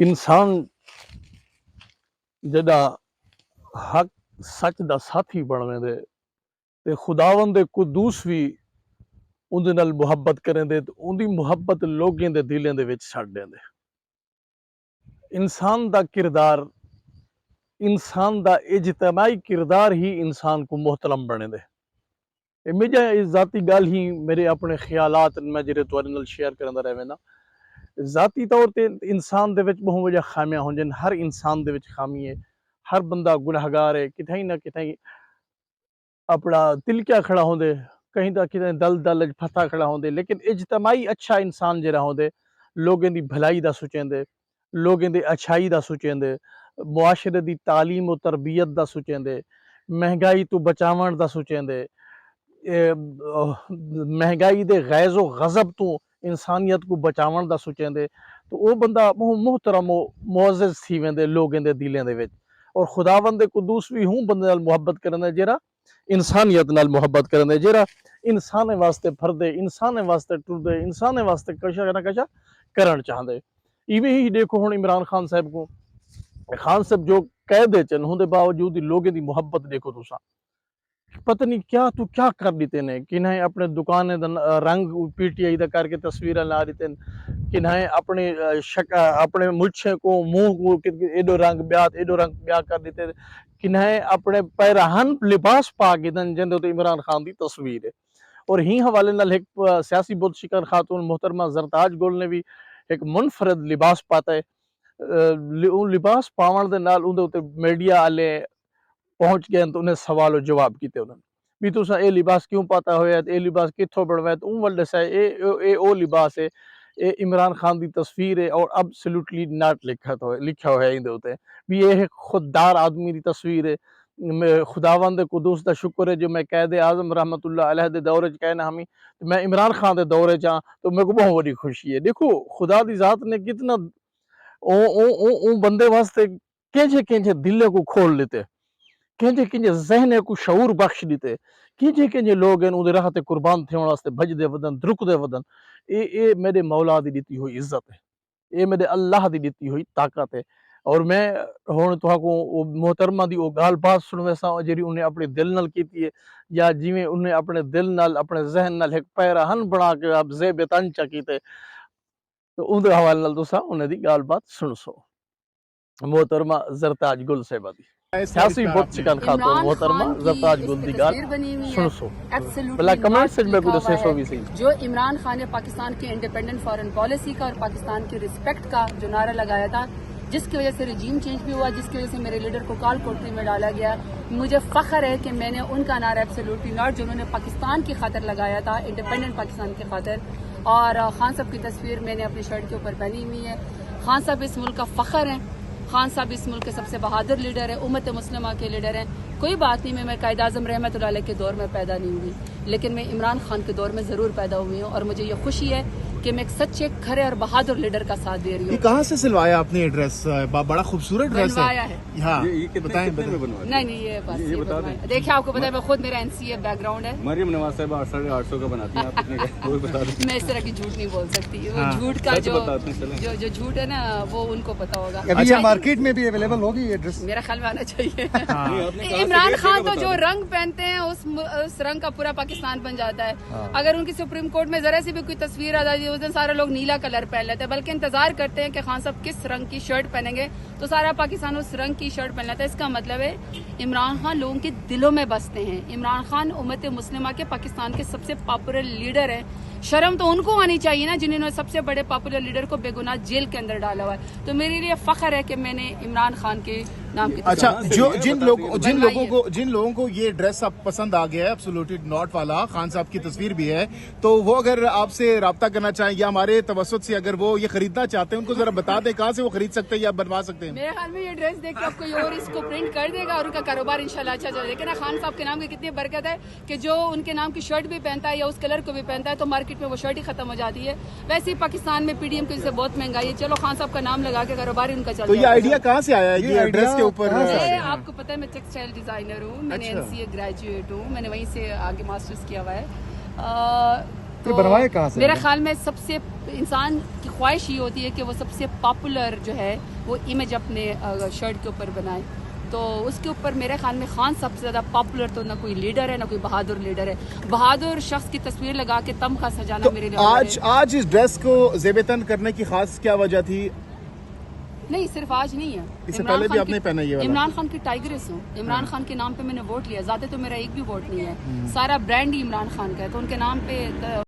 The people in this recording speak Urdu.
انسان جدا حق سچ دا ساتھی بننے دے تے خداوند دے قدوس بھی اندے نال محبت کریں دے تے اندی محبت لوگیں دے دلیں دے وچ چھڈ دیں دے۔ انسان دا کردار، انسان دا اجتماعی کردار ہی انسان کو محترم بنے دے۔ میرے ذاتی گل ہی میرے اپنے خیالات میں جڑے تواڈے نال شیئر کرندا رہے نا، ذاتی طور تے انسان دے وچ بہت وجہ خامیاں ہون جن، ہر انسان دے وچ خامی ہے، ہر بندہ گنہگار ہے، کتھیں نہ کتھیں اپنا دل کیا کھڑا ہوندے، کہیں نہ کہیں دل دل پھتا کھڑا ہوندے، لیکن اجتماعی اچھا انسان جڑا ہوندے لوگیں دی بھلائی دا سوچیندے، لوگیں دی اچھائی دا سوچیندے، معاشرے دی تعلیم و تربیت دا سوچیندے، مہنگائی تو بچاون دا سوچیندے، مہنگائی دے غیظ و غضب تو انسانیت کو بچاون دا سوچیندے، تو وہ بندہ محترم و معزز تھی ویندے لوگیں دے دلیں دے وچ۔ اور خداوند دے قدوس بھی ہوں بندے نال محبت کرن دے جیڑا انسانیت نال محبت کرن دے، جیڑا انسان واسطے پھردے، انسان واسطے ٹردے، انسان واسطے کشا نہ کشا کرن چاہندے۔ ایویں ہی دیکھو ہن عمران خان صاحب کو، خان صاحب جو قیدے چن ہوں دے باوجود لوگیں دی محبت دیکھو تساں، پتہ نہیں کیا تو کیا کر دیتے نے، کنہیں اپنے دکانے دا رنگ پی ٹی آئی دا کر کے تصویریں لا دیتے ہیں، کنہیں اپنے مچھے کو منہ کو ایڈو رنگ بیاہ کر دیتے ہیں، کنہیں اپنے پیرہن لباس پا کے دن جن دے عمران خان دی تصویر ہے۔ اور ہی حوالے نال ایک سیاسی بہت شکن خاتون محترمہ زرتاج گل نے بھی ایک منفرد لباس پاتا ہے، لباس پاون دے نال اون دے اوتے میڈیا والے پہنچ گئے تو انہیں سوال و جواب کیتے انہوں نے بھی تساں اے لباس کیوں پاتا ہویا ہے، اے لباس کتھوں بنوایا، تو اون ولڈ سے اے او لباس ہے، اے عمران خان دی تصویر ہے اور ابسلیوٹلی ناٹ لکھا ہوا ہے اندے اوتے بھی یہ ایک خوددار آدمی دی تصویر ہے۔ خداوند قدوس دا شکر ہے جو میں قائد اعظم رحمت اللہ علیہ دے دورے چ کہنا ہمیں میں عمران خان دے دورے چاں تو میرے کو بہت بڑی خوشی ہے۔ دیکھو خدا دی ذات نے کتنا اون بندے واسطے کینجے دلے کو کھول لیتے، کینجے ذہن کو شعور بخش دیتے، کینجے لوگ ان دے راہ تے قربان تھیون واسطے بھج دے ودن، درک دے ودن۔ اے میرے مولا دی دتی ہوئی عزت ہے، اے میرے اللہ دی دتی ہوئی طاقت ہے۔ اور میں ہن تہاں کو محترمہ دی او گال بات سنویساں جڑی انہیں اپنے دل نال کیتی ہے، یا جویں انہیں اپنے دل نال اپنے ذہن نال ایک پیرہن بنا کے آپ زیب تن چا کیتے، تو اون دے حوالے نال تساں انہیں دی گال بات سن سو۔ محترمہ زرتاج گل صاحبہ دی سیاسی بہت چکن خاتون محترمہ زرتاج گل دی گال سن سو، بلا کمنٹ سے میں کوئی دسے سو بھی صحیح۔ جو عمران خان نے پاکستان کی انڈیپینڈنٹ فارن پالیسی کا اور پاکستان کی رسپیکٹ کا جو نعرہ لگایا تھا، جس کی وجہ سے رجیم چینج بھی ہوا، جس کی وجہ سے میرے لیڈر کو کال کوٹری میں ڈالا گیا، مجھے فخر ہے کہ میں نے ان کا نعرہ ایبسلیوٹلی ناٹ جو انہوں نے پاکستان کی خاطر لگایا تھا، انڈیپینڈنٹ پاکستان کی خاطر، اور خان صاحب کی تصویر میں نے اپنی شرٹ کے اوپر پہنی ہوئی ہے۔ خان صاحب اس ملک کا فخر ہیں، خان صاحب اس ملک کے سب سے بہادر لیڈر ہیں، امت مسلمہ کے لیڈر ہیں۔ کوئی بات نہیں، میں قائد اعظم رحمت اللہ علیہ کے دور میں پیدا نہیں ہوئی، لیکن میں عمران خان کے دور میں ضرور پیدا ہوئی ہوں، اور مجھے یہ خوشی ہے کہ میں ایک سچے کھرے اور بہادر لیڈر کا ساتھ دے رہی ہوں۔ یہ کہاں سے سلوایا آپ نے یہ ڈریس؟ بڑا خوبصورت ڈریس بنوایا ہے۔ ہاں بتائیں نہیں یہ بس دیکھیں، آپ کو پتا ہے میں خود میرا NCA بیک گراؤنڈ ہے۔ مریم نواز صاحب 850 کا بناتی ہیں، آپ کتنے میں اس طرح کی جھوٹ نہیں بول سکتی، وہ جھوٹ کا جو جھوٹ ہے نا وہ ان کو پتا ہوگا۔ ابھی یہ مارکیٹ میں بھی اویلیبل ہوگی یہ ڈریس؟ میرا خیال میں آنا چاہیے۔ عمران خان تو جو رنگ پہنتے ہیں اس رنگ کا پورا پاکستان بن جاتا ہے۔ اگر ان کی سپریم کورٹ میں ذرا سی بھی کوئی تصویر آ جاتی ہے، اس دن سارے لوگ نیلا کلر پہن لیتے ہیں، بلکہ انتظار کرتے ہیں کہ خان صاحب کس رنگ کی شرٹ پہنیں گے تو سارا پاکستان اس رنگ کی شرٹ پہن لیتا ہے۔ اس کا مطلب ہے عمران خان لوگوں کے دلوں میں بستے ہیں۔ عمران خان امت مسلمہ کے پاکستان کے سب سے پاپولر لیڈر ہیں۔ شرم تو ان کو آنی چاہیے نا جنہوں نے سب سے بڑے پاپولر لیڈر کو بے گناہ جیل کے اندر ڈالا ہوا ہے۔ تو میرے لیے فخر ہے کہ میں نے عمران خان کے نام کی اچھا، جن لوگوں کو یہ ڈریس اب پسند آ گیا ہے ایبسلیوٹلی ناٹ والا، خان صاحب کی تصویر بھی ہے، تو وہ اگر آپ سے رابطہ کرنا چاہیں یا ہمارے توسط سے اگر وہ یہ خریدنا چاہتے ہیں، ان کو ذرا بتا دیں کہاں سے وہ خرید سکتے ہیں یا بنوا سکتے ہیں۔ میرے خیال میں یہ ڈریس دیکھ کے آپ کوئی اور اس کو پرنٹ کر دے گا اور ان کا کاروبار انشاءاللہ اچھا چلے گا۔ لیکن خان صاحب کے نام کی کتنی برکت ہے کہ جو ان کے نام کی شرٹ بھی پہنتا ہے یا اس کلر کو بھی پہنتا ہے تو مارکیٹ میں وہ شرٹ ہی ختم ہو جاتی ہے۔ ویسے ہی پاکستان میں PDM کی سے بہت مہنگائی ہے، چلو خان صاحب کا نام لگا کے کاروبار ان کا چل تو یہ آئیڈیا کہاں سے آیا ہے یہ ڈریس کے اوپر؟ آپ کو پتہ ہے میں ٹیکسٹائل ڈیزائنر ہوں، میں نے NCA گریجویٹ ہوں، میں نے وہیں سے آگے ماسٹرز کیا ہوا ہے۔ بنوائے کہاں سے؟ میرا خیال میں سب سے انسان کی خواہش یہ ہوتی ہے کہ وہ سب سے پاپولر جو ہے وہ امیج اپنے شرٹ کے اوپر بنائے. تو اس کے اوپر میرے خیال میں خان سب سے زیادہ پاپولر تو نہ کوئی لیڈر ہے نہ کوئی بہادر لیڈر ہے. بہادر شخص کی تصویر لگا کے تمغہ سجانا میرے لیے آج اس ڈریس کو زیب تن کرنے کی خاص کیا وجہ تھی؟ نہیں صرف آج نہیں ہے, اس سے پہلے بھی آپ نے پہنا یہ والا. عمران خان کی ٹائگرس ہوں, عمران خان کے نام پہ میں نے ووٹ لیا, ذاتی تو میرا ایک بھی ووٹ نہیں ہے, سارا برانڈ ہی عمران خان کا ہے, تو ان کے نام پہ